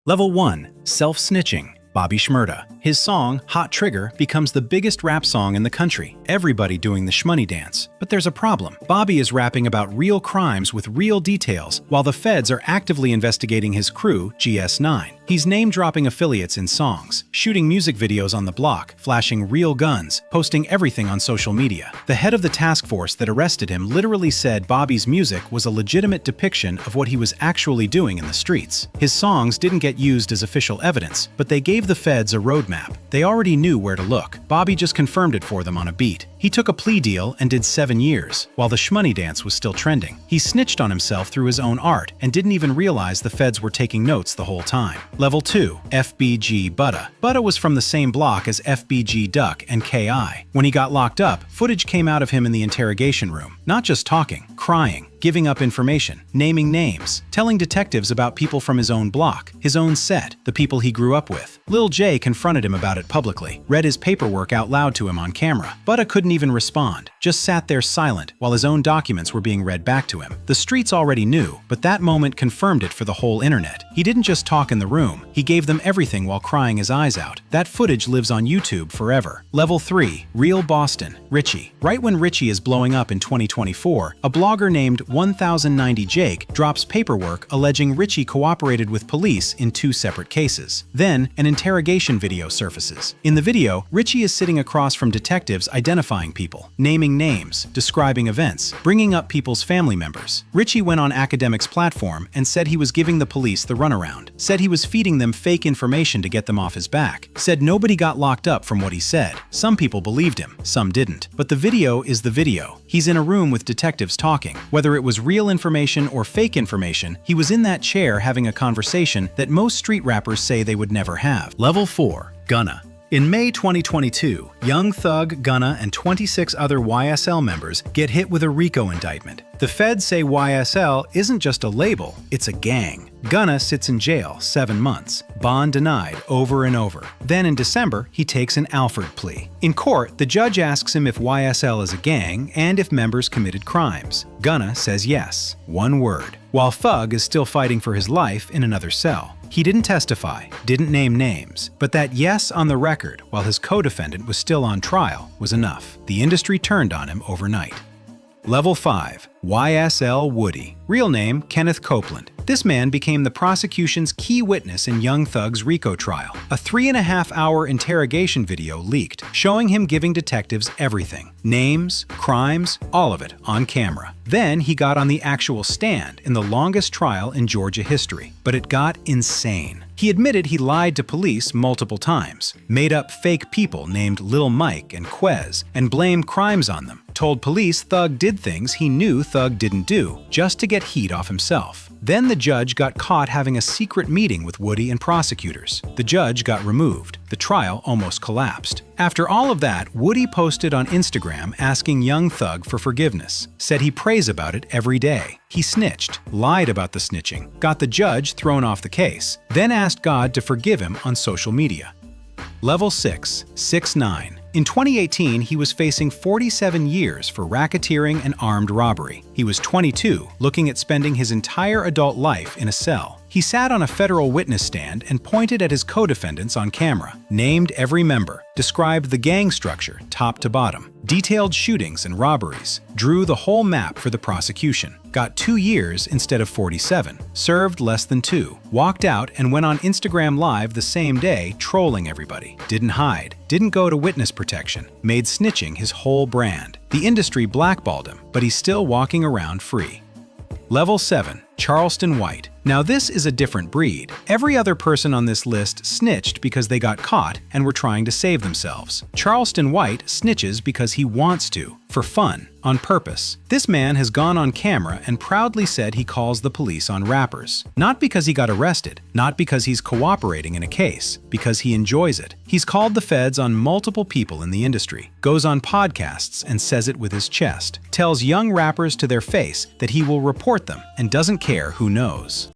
Level 1. Self-Snitching. Bobby Shmurda. His song, Hot Trigger, becomes the biggest rap song in the country, everybody doing the shmoney dance. But there's a problem. Bobby is rapping about real crimes with real details, while the feds are actively investigating his crew, GS9. He's name-dropping affiliates in songs, shooting music videos on the block, flashing real guns, posting everything on social media. The head of the task force that arrested him literally said Bobby's music was a legitimate depiction of what he was actually doing in the streets. His songs didn't get used as official evidence, but they gave the feds a roadmap. They already knew where to look. Bobby just confirmed it for them on a beat. He took a plea deal and did 7 years, while the shmoney dance was still trending. He snitched on himself through his own art and didn't even realize the feds were taking notes the whole time. Level 2. FBG Butta. Butta was from the same block as FBG Duck and KI. When he got locked up, footage came out of him in the interrogation room. Not just talking, crying, giving up information, naming names, telling detectives about people from his own block, his own set, the people he grew up with. Lil J confronted him about it publicly, read his paperwork out loud to him on camera. Butta couldn't even respond, just sat there silent while his own documents were being read back to him. The streets already knew, but that moment confirmed it for the whole internet. He didn't just talk in the room, he gave them everything while crying his eyes out. That footage lives on YouTube forever. Level 3. Real Boston. Richie. Right when Richie is blowing up in 2024, a blogger named 1090 Jake drops paperwork alleging Richie cooperated with police in 2 separate cases. Then, an interrogation video surfaces. In the video, Richie is sitting across from detectives identifying people, naming names, describing events, bringing up people's family members. Richie went on Academic's platform and said he was giving the police the runaround, said he was feeding them fake information to get them off his back, said nobody got locked up from what he said. Some people believed him, some didn't. But the video is the video. He's in a room with detectives talking. Whether it was real information or fake information, he was in that chair having a conversation that most street rappers say they would never have. Level 4. Gunna. In May 2022, Young Thug, Gunna, and 26 other YSL members get hit with a RICO indictment. The feds say YSL isn't just a label, it's a gang. Gunna sits in jail 7 months, bond denied over and over. Then in December, he takes an Alford plea. In court, the judge asks him if YSL is a gang and if members committed crimes. Gunna says yes, one word, while Thug is still fighting for his life in another cell. He didn't testify, didn't name names, but that yes on the record while his co-defendant was still on trial was enough. The industry turned on him overnight. Level 5. YSL Woody. Real name, Kenneth Copeland. This man became the prosecution's key witness in Young Thug's RICO trial. A 3.5-hour interrogation video leaked, showing him giving detectives everything. Names, crimes, all of it on camera. Then he got on the actual stand in the longest trial in Georgia history. But it got insane. He admitted he lied to police multiple times, made up fake people named Lil Mike and Quez, and blamed crimes on them. Told police Thug did things he knew Thug didn't do, just to get heat off himself. Then the judge got caught having a secret meeting with Woody and prosecutors. The judge got removed. The trial almost collapsed. After all of that, Woody posted on Instagram asking Young Thug for forgiveness, said he prays about it every day. He snitched, lied about the snitching, got the judge thrown off the case, then asked God to forgive him on social media. Level 6. 6ix9ine. In 2018, he was facing 47 years for racketeering and armed robbery. He was 22, looking at spending his entire adult life in a cell. He sat on a federal witness stand and pointed at his co-defendants on camera, named every member, described the gang structure top to bottom, detailed shootings and robberies, drew the whole map for the prosecution, got 2 years instead of 47, served less than 2, walked out and went on Instagram Live the same day trolling everybody, didn't hide, didn't go to witness protection, made snitching his whole brand. The industry blackballed him, but he's still walking around free. Level 7. Charleston White. Now this is a different breed. Every other person on this list snitched because they got caught and were trying to save themselves. Charleston White snitches because he wants to, for fun, on purpose. This man has gone on camera and proudly said he calls the police on rappers. Not because he got arrested, not because he's cooperating in a case, because he enjoys it. He's called the feds on multiple people in the industry, goes on podcasts and says it with his chest, tells young rappers to their face that he will report them and doesn't care who knows.